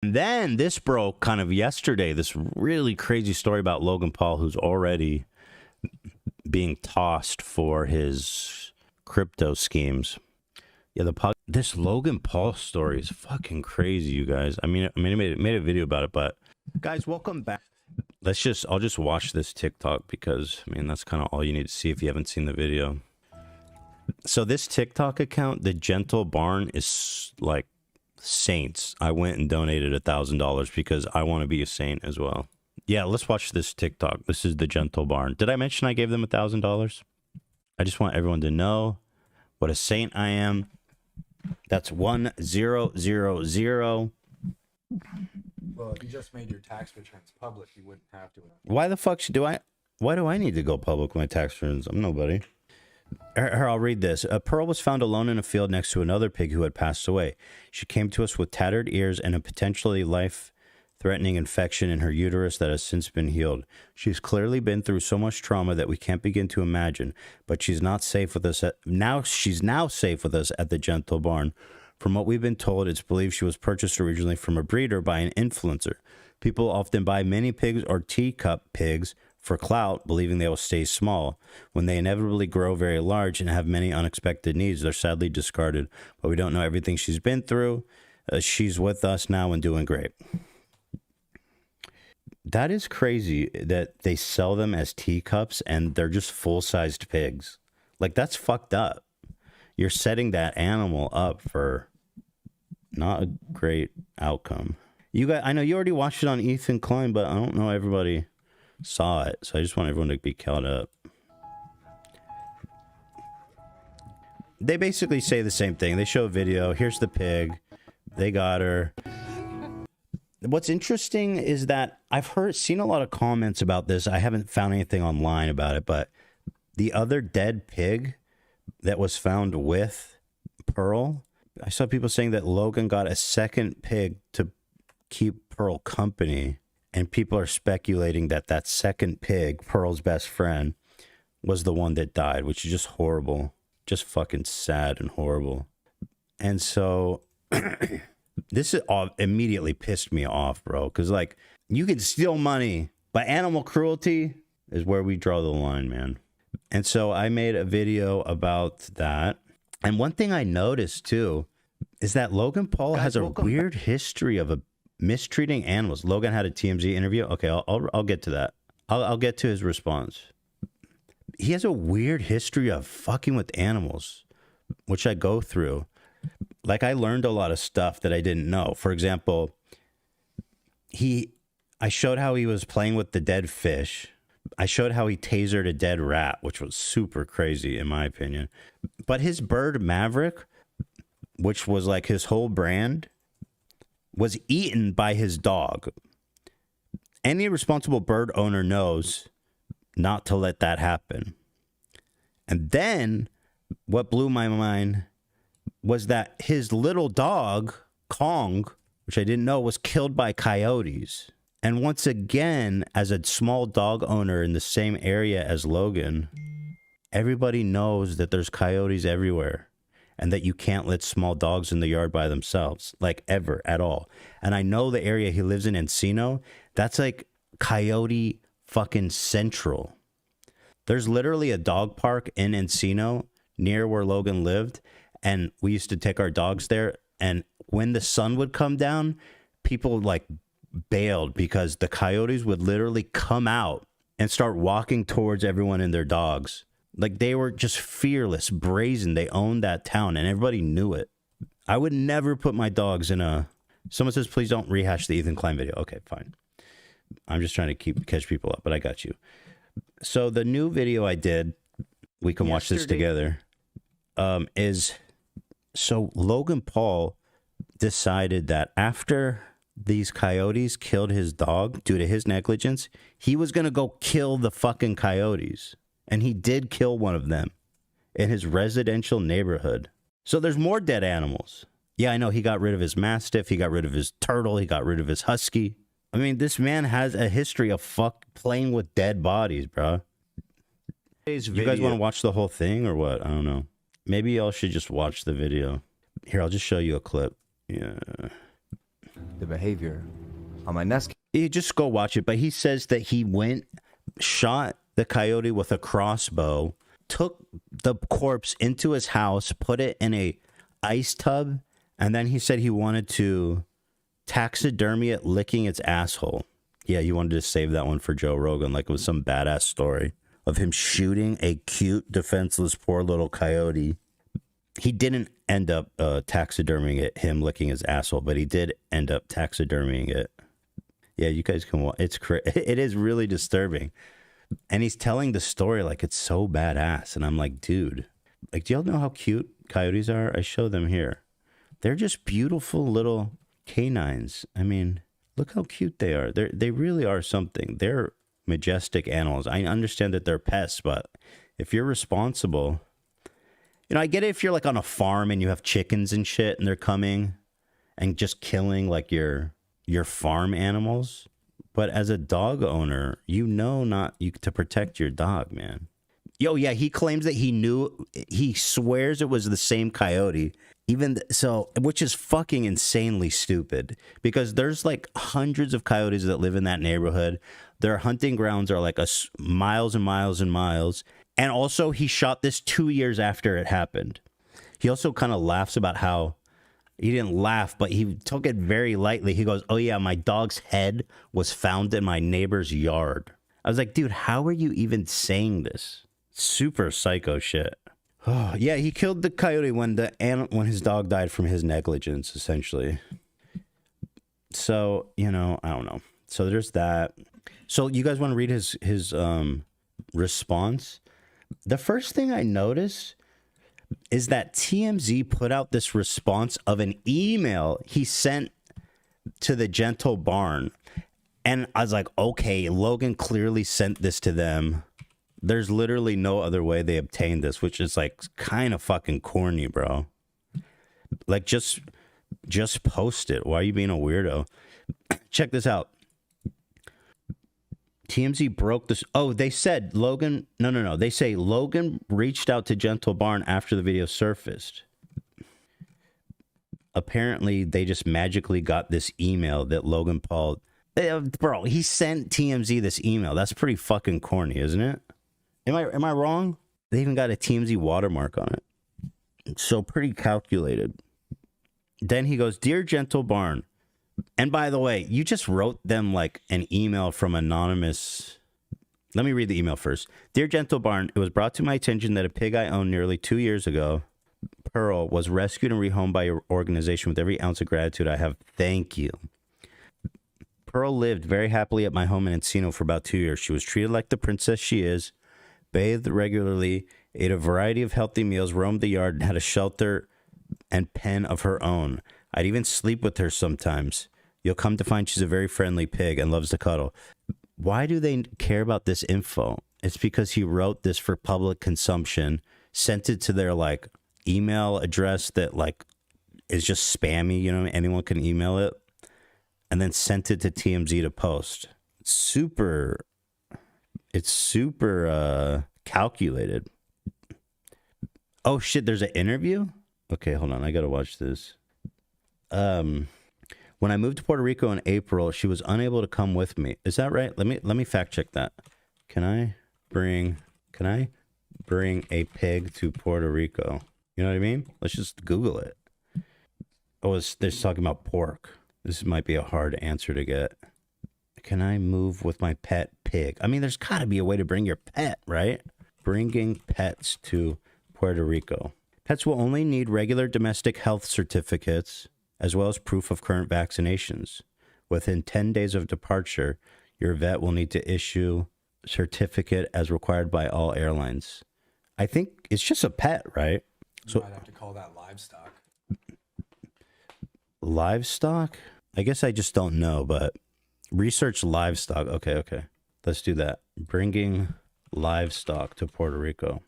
And then this broke kind of yesterday, this really crazy story about Logan Paul, who's already being tossed for his crypto schemes. Yeah, this Logan Paul story is fucking crazy, you guys. I made a video about it, but guys, welcome back. I'll just watch this TikTok because, I mean, that's kind of all you need to see if you haven't seen the video. So this TikTok account, the Gentle Barn, is like saints. I went and donated $1,000 because I want to be a saint as well. Yeah, let's watch this TikTok. This is the Gentle Barn. Did I mention I gave them $1,000? I just want everyone to know what a saint I am. That's 1000. Well, if you just made your tax returns public, you wouldn't have to. Why the fuck why do I need to go public with my tax returns? I'm nobody. Here, I'll read this. A Pearl was found alone in a field next to another pig who had passed away. She came to us with tattered ears and a potentially life-threatening infection in her uterus that has since been healed. She's clearly been through so much trauma that we can't begin to imagine, but she's not safe with us she's now safe with us at the Gentle Barn. From what we've been told, it's believed she was purchased originally from a breeder by an influencer. People often buy mini pigs or teacup pigs for clout, believing they will stay small. When they inevitably grow very large and have many unexpected needs, they're sadly discarded. But we don't know everything she's been through. She's with us now and doing great. That is crazy that they sell them as teacups and they're just full-sized pigs. Like, that's fucked up. You're setting that animal up for not a great outcome. You guys, I know you already watched it on Ethan Klein, but I don't know everybody saw it, so I just want everyone to be caught up. They basically say the same thing. They show a video. Here's the pig. They got her. What's interesting is that I've seen a lot of comments about this. I haven't found anything online about it, but the other dead pig that was found with Pearl, I saw people saying that Logan got a second pig to keep Pearl company, and people are speculating that that second pig, Pearl's best friend, was the one that died, which is just horrible. Just fucking sad and horrible. And so this immediately pissed me off, bro, because, like, you can steal money, but animal cruelty is where we draw the line, man. And so I made a video about that. And one thing I noticed, too, is that Logan Paul has a weird history of mistreating animals. Logan had a TMZ interview. Okay, I'll get to that. I'll get to his response. He has a weird history of fucking with animals, which I go through. Like, I learned a lot of stuff that I didn't know. For example, I showed how he was playing with the dead fish. I showed how he tasered a dead rat, which was super crazy in my opinion. But his bird Maverick, which was like his whole brand, was eaten by his dog. Any responsible bird owner knows not to let that happen. And then what blew my mind was that his little dog, Kong, which I didn't know, was killed by coyotes. And once again, as a small dog owner in the same area as Logan, everybody knows that there's coyotes everywhere and that you can't let small dogs in the yard by themselves, like ever at all. And I know the area he lives in Encino, that's like coyote fucking central. There's literally a dog park in Encino near where Logan lived, and we used to take our dogs there. And when the sun would come down, people like bailed because the coyotes would literally come out and start walking towards everyone and their dogs. Like, they were just fearless, brazen. They owned that town and everybody knew it. I would never put my dogs in a... Someone says, please don't rehash the Ethan Klein video. Okay, fine. I'm just trying to catch people up, but I got you. So the new video I did, we can watch this together, so Logan Paul decided that after these coyotes killed his dog due to his negligence, he was going to go kill the fucking coyotes. And he did kill one of them in his residential neighborhood. So there's more dead animals. Yeah, I know. He got rid of his mastiff. He got rid of his turtle. He got rid of his husky. I mean, this man has a history of playing with dead bodies, bro. You guys want to watch the whole thing or what? I don't know. Maybe y'all should just watch the video. Here, I'll just show you a clip. Yeah. the behavior. On my next You just go watch it. But he says that he went, shot the coyote with a crossbow, took the corpse into his house, put it in a ice tub, and then he said he wanted to taxidermy it licking its asshole. Yeah, he wanted to save that one for Joe Rogan, like it was some badass story of him shooting a cute, defenseless, poor little coyote. He didn't end up taxidermying it, him licking his asshole, but he did end up taxidermying it. Yeah, you guys can watch. It is really disturbing. And he's telling the story like it's so badass. And I'm like, dude, like, do y'all know how cute coyotes are? I show them here. They're just beautiful little canines. I mean, look how cute they are. They really are something. They're majestic animals. I understand that they're pests, but if you're responsible, you know, I get it if you're like on a farm and you have chickens and shit and they're coming and just killing like your farm animals. But as a dog owner, you know to protect your dog, man. Yo, yeah, he claims that he swears it was the same coyote. Which is fucking insanely stupid because there's like hundreds of coyotes that live in that neighborhood. Their hunting grounds are like miles and miles and miles. And also he shot this 2 years after it happened. He also kind of laughs about how he didn't laugh, but he took it very lightly. He goes, oh yeah, my dog's head was found in my neighbor's yard. I was like, dude, how are you even saying this? Super psycho shit. Oh, yeah, he killed the coyote when his dog died from his negligence, essentially. So, you know, I don't know. So there's that. So you guys want to read his response? The first thing I noticed is that TMZ put out this response of an email he sent to the Gentle Barn. And I was like, okay, Logan clearly sent this to them. There's literally no other way they obtained this, which is like kind of fucking corny, bro. Like just post it. Why are you being a weirdo? Check this out. TMZ broke this. Oh, they said Logan. No. They say Logan reached out to Gentle Barn after the video surfaced. Apparently, they just magically got this email that Logan Paul. Bro, he sent TMZ this email. That's pretty fucking corny, isn't it? Am I wrong? They even got a TMZ watermark on it. So pretty calculated. Then he goes, Dear Gentle Barn. And by the way, you just wrote them like an email from anonymous. Let me read the email first. Dear Gentle Barn, it was brought to my attention that a pig I owned nearly 2 years ago, Pearl, was rescued and rehomed by your organization. With every ounce of gratitude I have, thank you. Pearl lived very happily at my home in Encino for about 2 years. She was treated like the princess she is, bathed regularly, ate a variety of healthy meals, roamed the yard, and had a shelter and pen of her own. I'd even sleep with her sometimes. You'll come to find she's a very friendly pig and loves to cuddle. Why do they care about this info? It's because he wrote this for public consumption, sent it to their like email address that like is just spammy, you know, anyone can email it, and then sent it to TMZ to post. It's super calculated. Oh shit, there's an interview? Okay, hold on, I gotta watch this. When I moved to Puerto Rico in April, she was unable to come with me. Is that right? Let me fact check that. Can I bring a pig to Puerto Rico? You know what I mean? Let's just Google it. Oh, they're talking about pork. This might be a hard answer to get. Can I move with my pet pig? I mean, there's got to be a way to bring your pet, right? Bringing pets to Puerto Rico. Pets will only need regular domestic health certificates, as well as proof of current vaccinations. Within 10 days of departure, your vet will need to issue a certificate as required by all airlines. I think it's just a pet, right? So I'd have to call that livestock. Livestock? I guess I just don't know, but research livestock. Okay. Let's do that. Bringing livestock to Puerto Rico.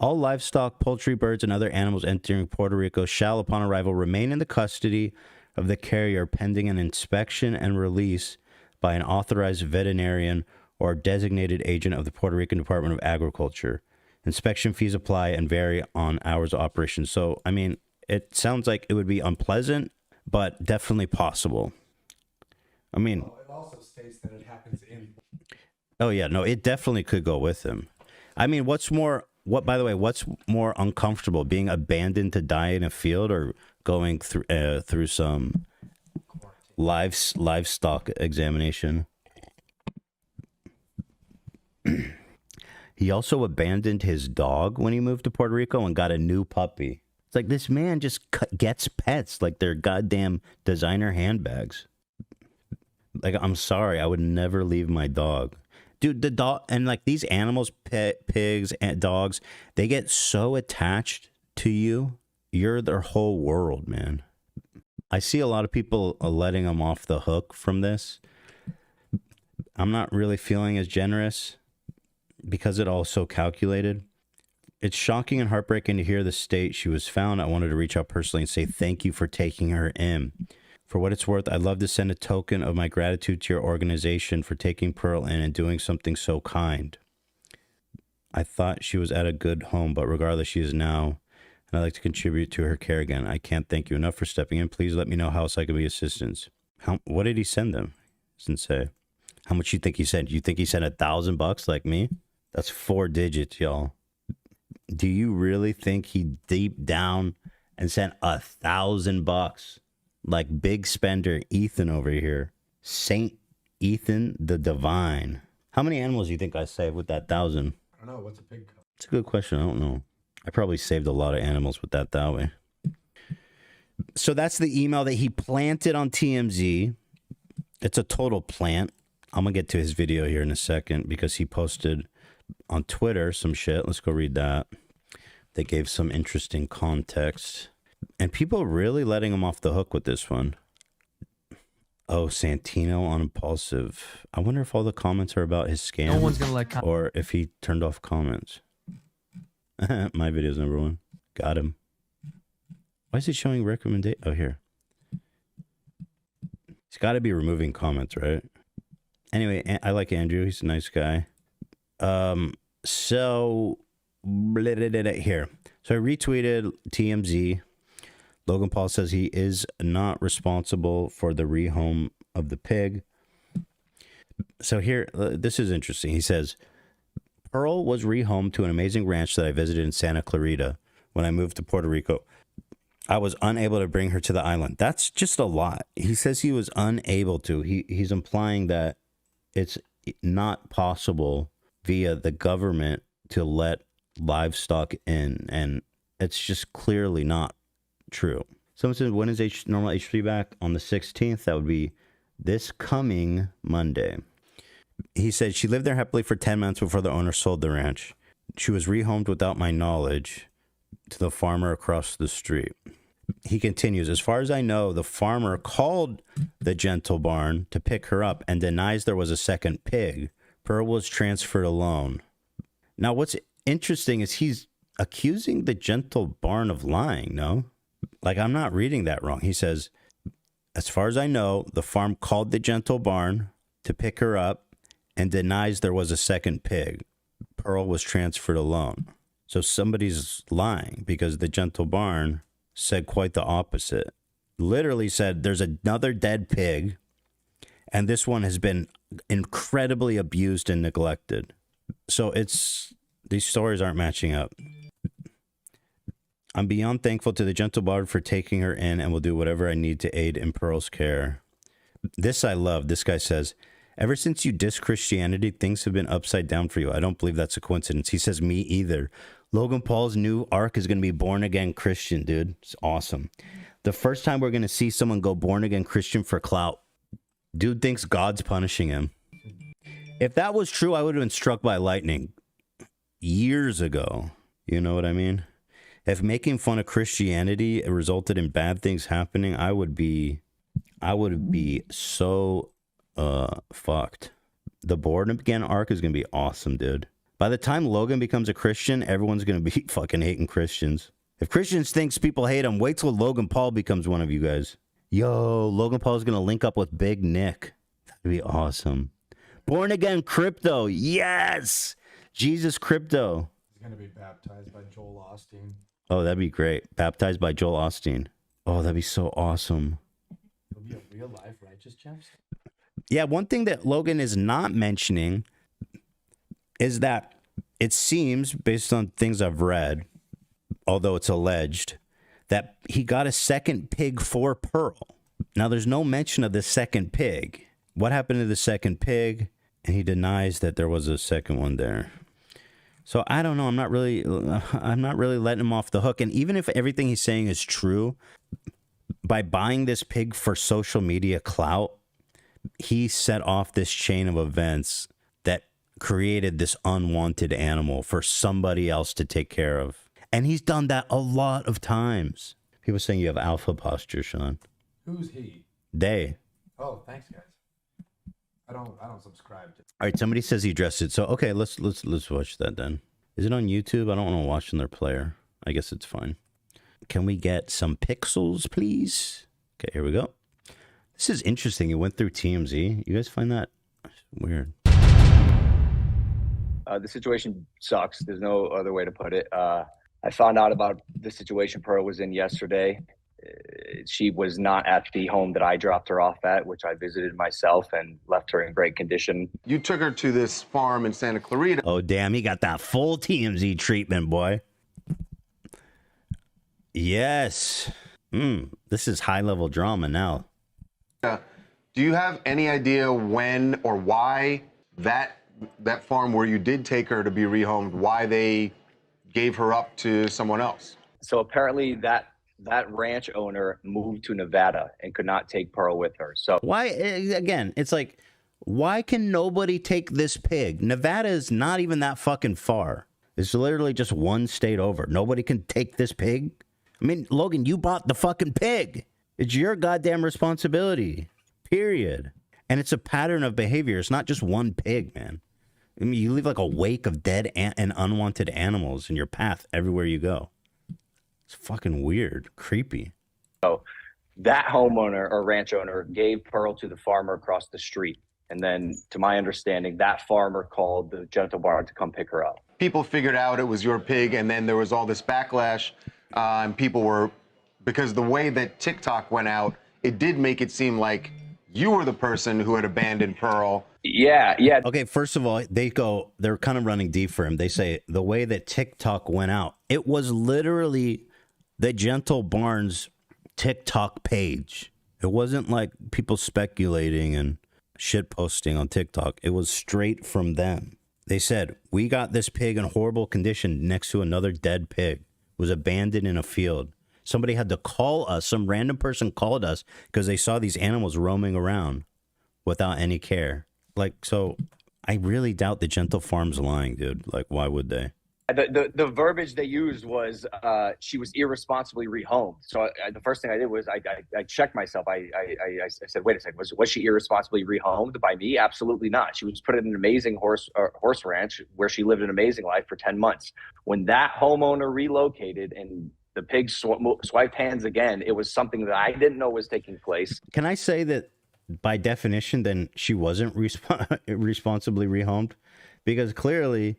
All livestock, poultry, birds, and other animals entering Puerto Rico shall, upon arrival, remain in the custody of the carrier pending an inspection and release by an authorized veterinarian or designated agent of the Puerto Rican Department of Agriculture. Inspection fees apply and vary on hours of operation. So, I mean, it sounds like it would be unpleasant, but definitely possible. I mean, Well, it also states that it happens in. oh yeah, no, it definitely could go with him. I mean, what's more uncomfortable, being abandoned to die in a field or going through some livestock examination? He also abandoned his dog when he moved to Puerto Rico and got a new puppy. It's like this man just gets pets like they're goddamn designer handbags. Like, I'm sorry, I would never leave my dog. Dude, the dog, and like these animals, pigs and dogs, they get so attached to you. You're their whole world, man. I see a lot of people letting them off the hook from this. I'm not really feeling as generous because it all so calculated. It's shocking and heartbreaking to hear the state she was found. I wanted to reach out personally and say thank you for taking her in. For what it's worth, I'd love to send a token of my gratitude to your organization for taking Pearl in and doing something so kind. I thought she was at a good home, but regardless, she is now, and I'd like to contribute to her care again. I can't thank you enough for stepping in. Please let me know how else I can be assistance. What did he send them? Doesn't say. How much you think he sent? You think he sent $1,000 like me? That's 4 digits, y'all. Do you really think he deep down and sent $1,000? Like big spender Ethan over here. Saint Ethan the Divine. How many animals do you think I saved with that 1,000? I don't know. What's a pig cup? It's a good question. I don't know. I probably saved a lot of animals with that way. So that's the email that he planted on TMZ. It's a total plant. I'm going to get to his video here in a second because he posted on Twitter some shit. Let's go read that. They gave some interesting context. And people really letting him off the hook with this one. Oh, Santino on Impulsive. I wonder if all the comments are about his scam. No one's gonna let. Or if he turned off comments. My video's number 1. Got him. Why is he showing recommendation? Oh, here. He's got to be removing comments, right? Anyway, I like Andrew. He's a nice guy. So here. So I retweeted TMZ. Logan Paul says he is not responsible for the rehome of the pig. So here, this is interesting. He says, Pearl was rehomed to an amazing ranch that I visited in Santa Clarita when I moved to Puerto Rico. I was unable to bring her to the island. That's just a lot. He says he was unable to. He's implying that it's not possible via the government to let livestock in, and it's just clearly not true. Someone said, when is normal H3 back? On the 16th. That would be this coming Monday. He said she lived there happily for 10 months before the owner sold the ranch. She was rehomed without my knowledge to the farmer across the street. He continues, as far as I know, the farmer called the Gentle Barn to pick her up and denies there was a second pig. Pearl was transferred alone. Now, what's interesting is he's accusing the Gentle Barn of lying, no? Like, I'm not reading that wrong. He says, as far as I know, the farm called the Gentle Barn to pick her up and denies there was a second pig. Pearl was transferred alone. So somebody's lying because the Gentle Barn said quite the opposite. Literally said there's another dead pig and this one has been incredibly abused and neglected. So these stories aren't matching up. I'm beyond thankful to the Gentle Barn for taking her in and will do whatever I need to aid in Pearl's care. This I love. This guy says, ever since you dissed Christianity, things have been upside down for you. I don't believe that's a coincidence. He says, me either. Logan Paul's new arc is going to be born again Christian, dude. It's awesome. The first time we're going to see someone go born again Christian for clout. Dude thinks God's punishing him. If that was true, I would have been struck by lightning years ago. You know what I mean? If making fun of Christianity resulted in bad things happening, I would be so fucked. The born again arc is going to be awesome, dude. By the time Logan becomes a Christian, everyone's going to be fucking hating Christians. If Christians thinks people hate him, wait till Logan Paul becomes one of you guys. Yo, Logan Paul is going to link up with Big Nick. That'd be awesome. Born again crypto. Yes. Jesus crypto. He's going to be baptized by Joel Osteen. Oh, that'd be great. Baptized by Joel Osteen. Oh, that'd be so awesome. movie of real life righteous chimps? Yeah, one thing that Logan is not mentioning is that it seems, based on things I've read, although it's alleged, that he got a second pig for Pearl. Now, there's no mention of the second pig. What happened to the second pig? And he denies that there was a second one there. So I don't know. I'm not really letting him off the hook. And even if everything he's saying is true, by buying this pig for social media clout, he set off this chain of events that created this unwanted animal for somebody else to take care of. And he's done that a lot of times. People saying you have alpha posture, Sean. Who's he? They. Oh, thanks, guys. I don't subscribe to. All right, somebody says he dressed it. So okay, let's watch that then. Is it on YouTube? I don't want to watch on their player. I guess it's fine. Can we get some pixels, please? Okay, here we go. This is interesting. It went through TMZ. You guys find that weird? The situation sucks. There's no other way to put it. I found out about the situation Pearl was in yesterday. She was not at the home that I dropped her off at, which I visited myself and left her in great condition. You took her to this farm in Santa Clarita. Oh, damn. He got that full TMZ treatment, boy. Yes. This is high-level drama now. Do you have any idea when or why that farm where you did take her to be rehomed, why they gave her up to someone else? So apparently that ranch owner moved to Nevada and could not take Pearl with her. So Why, again, it's like, why can nobody take this pig? Nevada is not even that fucking far. It's literally just one state over. Nobody can take this pig? I mean, Logan, you bought the fucking pig. It's your goddamn responsibility. Period. And it's a pattern of behavior. It's not just one pig, man. I mean, you leave like a wake of dead and unwanted animals in your path everywhere you go. It's fucking weird, creepy. So that homeowner or ranch owner gave Pearl to the farmer across the street. And then, to my understanding, that farmer called the Gentle Barn to come pick her up. People figured out it was your pig, and then there was all this backlash, and people were, because the way that TikTok went out, it did make it seem like you were the person who had abandoned Pearl. Yeah. Okay, first of all, they're kind of running deep for him. They say the way that TikTok went out, it was literally the Gentle Barn's TikTok page. It wasn't like people speculating and shit posting on TikTok. It was straight from them. They said, we got this pig in horrible condition next to another dead pig. It was abandoned in a field. Somebody had to call us. Some random person called us because they saw these animals roaming around without any care. Like, so I really doubt the Gentle Farm's lying, dude. Like, why would they? The verbiage they used was she was irresponsibly rehomed. So the first thing I did was I checked myself. I said, wait a second, was she irresponsibly rehomed by me? Absolutely not. She was put in an amazing horse ranch where she lived an amazing life for 10 months. When that homeowner relocated and the pig swiped hands again, it was something that I didn't know was taking place. Can I say that by definition, then she wasn't responsibly rehomed? Because clearly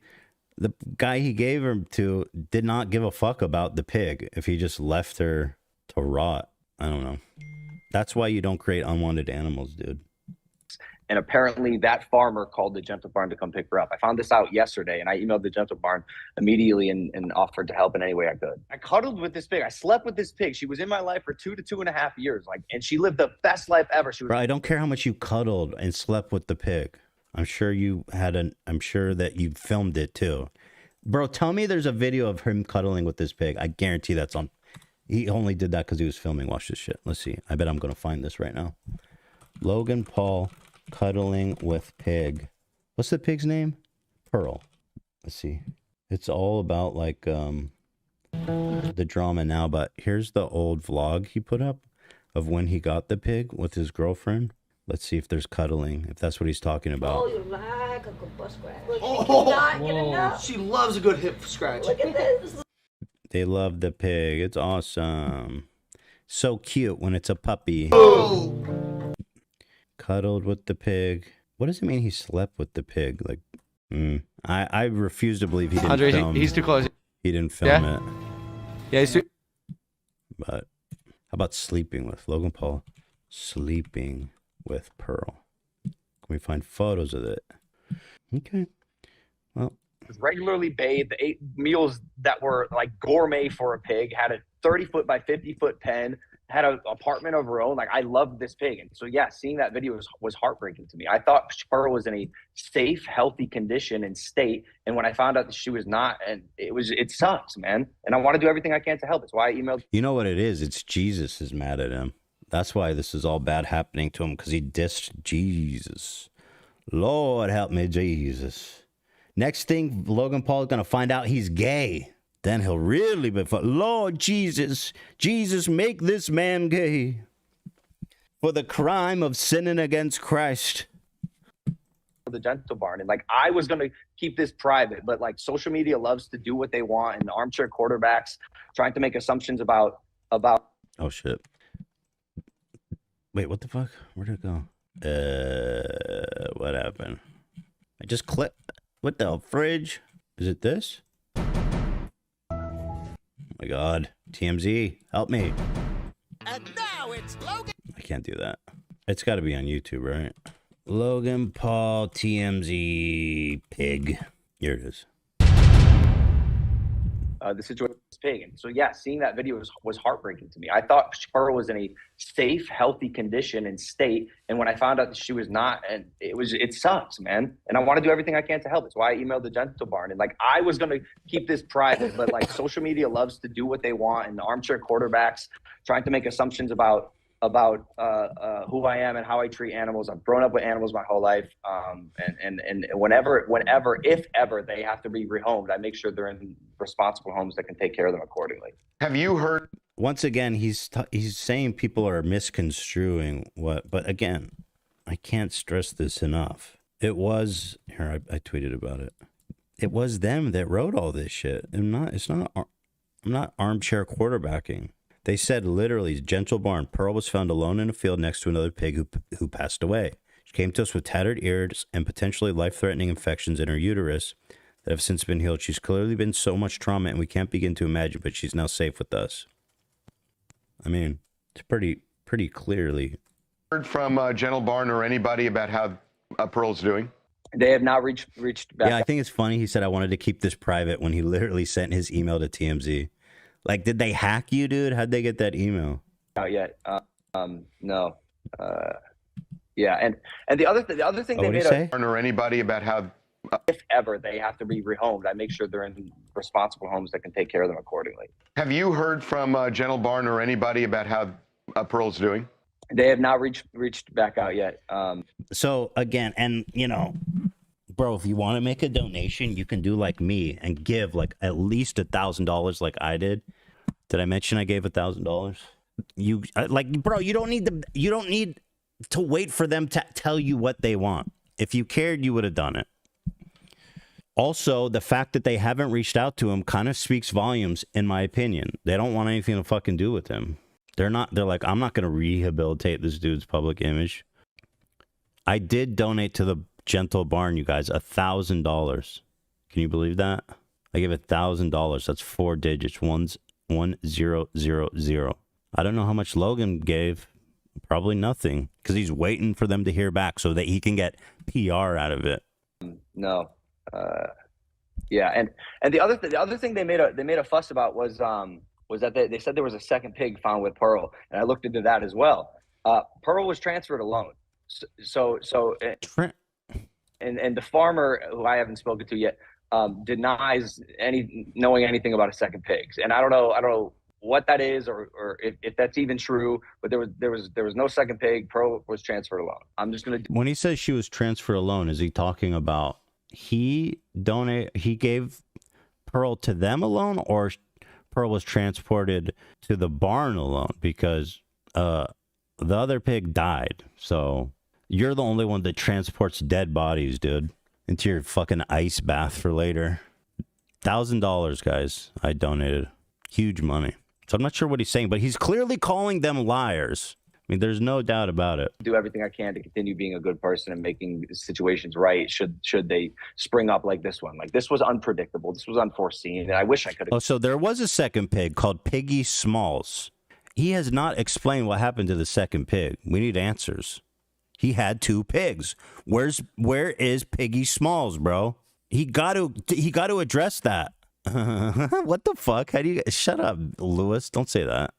the guy he gave her to did not give a fuck about the pig if he just left her to rot. I don't know. That's why you don't create unwanted animals, dude. And apparently that farmer called the Gentle Barn to come pick her up. I found this out yesterday, and I emailed the Gentle Barn immediately and offered to help in any way I could. I cuddled with this pig. I slept with this pig. She was in my life for 2 to 2.5 years, and she lived the best life ever. Bro, I don't care how much you cuddled and slept with the pig. I'm sure that you filmed it too. Bro, tell me there's a video of him cuddling with this pig. I guarantee that's on. He only did that because he was filming. Watch this shit. Let's see. I bet I'm going to find this right now. Logan Paul cuddling with pig. What's the pig's name? Pearl. Let's see. It's all about like the drama now, but here's the old vlog he put up of when he got the pig with his girlfriend. Let's see if there's cuddling, if that's what he's talking about. Oh, you like a good butt scratch. Look, cannot get enough. She loves a good hip scratch. Look at this. They love the pig. It's awesome. So cute when it's a puppy. Oh. Cuddled with the pig. What does it mean he slept with the pig? Like, I refuse to believe he didn't Andre, film. he's too close. He didn't film it. Yeah, he's too... But how about sleeping with Logan Paul? sleeping with Pearl. Can we find photos of it? Okay. Well, regularly bathed, ate meals that were like gourmet for a pig, had a 30-foot by 50-foot pen, had an apartment of her own. Like, I loved this pig. And so, yeah, seeing that video was heartbreaking to me. I thought Pearl was in a safe, healthy condition and state. And when I found out that she was not, and it sucks, man. And I want to do everything I can to help. That's why I emailed. you know what it is? It's Jesus is mad at him. That's why this is all bad happening to him, because he dissed Jesus. Lord help me, Jesus. Next thing, Logan Paul is going to find out he's gay. Then he'll really be, Lord Jesus, Jesus, make this man gay for the crime of sinning against Christ. The Gentle Barn, and like, I was going to keep this private, but like, social media loves to do what they want, and the armchair quarterbacks trying to make assumptions about. Oh shit. Wait, what the fuck? Where'd it go? What happened? I just clicked. What the fridge? Is it this? Oh my god. TMZ, help me. And now it's Logan. I can't do that. It's got to be on YouTube, right? Logan Paul TMZ pig. Here it is. The situation was pig. And so, yeah, seeing that video was heartbreaking to me. I thought Pearl was in a safe, healthy condition and state. And when I found out that she was not, and it sucks, man. And I want to do everything I can to help. That's why I emailed the Gentle Barn. And like, I was going to keep this private, but like, social media loves to do what they want, and the armchair quarterbacks trying to make assumptions about who I am and how I treat animals. I've grown up with animals my whole life. And whenever, if ever they have to be rehomed, I make sure they're in responsible homes that can take care of them accordingly. Have you heard? Once again, he's saying people are misconstruing what, but again, I can't stress this enough. It was, here, I tweeted about it. It was them that wrote all this shit. I'm not armchair quarterbacking. They said literally, Gentle Barn, Pearl was found alone in a field next to another pig who passed away. She came to us with tattered ears and potentially life-threatening infections in her uterus that have since been healed. She's clearly been so much trauma, and we can't begin to imagine, but she's now safe with us. I mean, it's pretty clearly. Heard from Gentle Barn or anybody about how Pearl's doing? They have not reached back. Yeah, I think it's funny. He said, I wanted to keep this private when he literally sent his email to TMZ. Like, did they hack you, dude? How'd they get that email? Out yet? No. Yeah, and the other thing they made say? Or anybody about how, if ever they have to be rehomed, I make sure they're in responsible homes that can take care of them accordingly. have you heard from Gentle Barn or anybody about how Pearl's doing? They have not reached back out yet. So again, and you know, bro, if you want to make a donation, you can do like me and give like at least $1,000, like I did. Did I mention I gave $1,000? You like, bro, you don't need to wait for them to tell you what they want. If you cared, you would have done it. Also, the fact that they haven't reached out to him kind of speaks volumes, in my opinion. They don't want anything to fucking do with him. They're like, I'm not going to rehabilitate this dude's public image. I did donate to the Gentle Barn, you guys, $1,000. Can you believe that? I gave $1,000. That's 4 digits. 1000. I don't know how much Logan gave. Probably nothing, because he's waiting for them to hear back so that he can get PR out of it. No. Yeah, and the other thing they made a fuss about was that they said there was a second pig found with Pearl, and I looked into that as well. Pearl was transferred alone, so and the farmer, who I haven't spoken to yet, denies knowing anything about a second pig, and I don't know what that is or if that's even true, but there was no second pig. Pearl was transferred alone. I'm just gonna. When he says she was transferred alone, is he talking about he gave Pearl to them alone, or Pearl was transported to the barn alone? Because the other pig died, so you're the only one that transports dead bodies, dude, into your fucking ice bath for later. $1,000, guys, I donated. Huge money. So I'm not sure what he's saying, but he's clearly calling them liars. I mean, there's no doubt about it. Do everything I can to continue being a good person and making situations right should they spring up like this one. Like, this was unpredictable. This was unforeseen, and I wish I could have. Oh, so there was a second pig called Piggy Smalls, He has not explained what happened to the second pig. We need answers. He had 2 pigs. Where is Piggy Smalls, bro? He got to address that. What the fuck? How do you shut up, Lewis? Don't say that.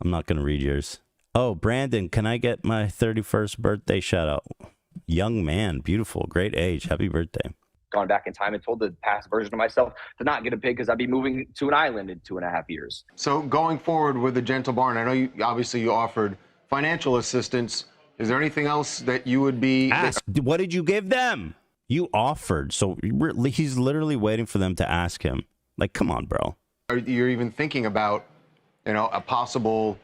I'm not gonna read yours. Oh, Brandon, can I get my 31st birthday shout out? Young man, beautiful, great age. Happy birthday. Gone back in time and told the past version of myself to not get a pig because I'd be moving to an island in 2.5 years. So going forward with the Gentle Barn, I know you obviously you offered financial assistance. Is there anything else that you would be asked? What did you give them? You offered. So he's literally waiting for them to ask him. Like, come on, bro. You're even thinking about, a possible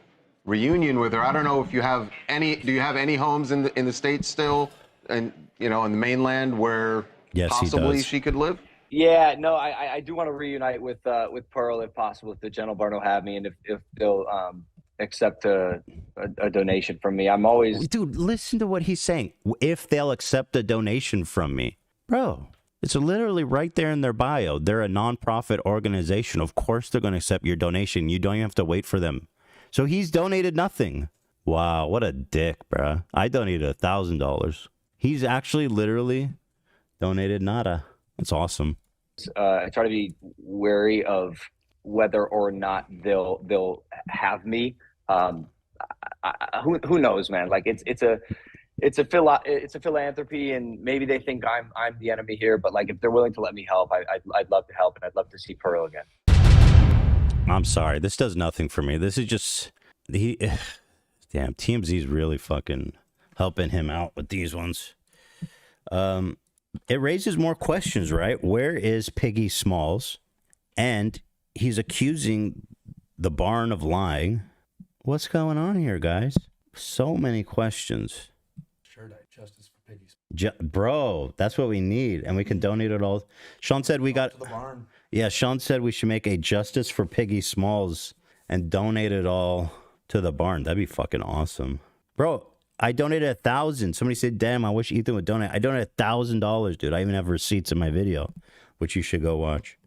reunion with her? I don't know if you have any. Do you have any homes in the States still, and in the mainland where possibly she could live? Yeah, no, I do want to reunite with Pearl if possible, if the Gentle Barn will have me, and if they'll accept a donation from me. I'm always... Dude, listen to what he's saying. If they'll accept a donation from me. Bro, it's literally right there in their bio. They're a nonprofit organization. Of course they're going to accept your donation. You don't even have to wait for them. So he's donated nothing. Wow, what a dick, bro. I donated $1,000. He's actually literally donated nada. That's awesome. I try to be wary of whether or not they'll have me. Who knows, man? Like it's a philanthropy, and maybe they think I'm the enemy here. But like, if they're willing to let me help, I'd love to help, and I'd love to see Pearl again. I'm sorry, this does nothing for me. This is just damn, TMZ's really fucking helping him out with these ones. It raises more questions, right? Where is Piggy Smalls? And he's accusing the barn of lying. What's going on here, guys? So many questions. Sure, justice for Piggy. Bro, that's what we need, and we can donate it all. Sean said we got... To the barn. Yeah, Sean said we should make a Justice for Piggy Smalls and donate it all to the barn. That'd be fucking awesome. Bro, I donated 1,000. Somebody said, damn, I wish Ethan would donate. I donated $1,000, dude. I even have receipts in my video, which you should go watch.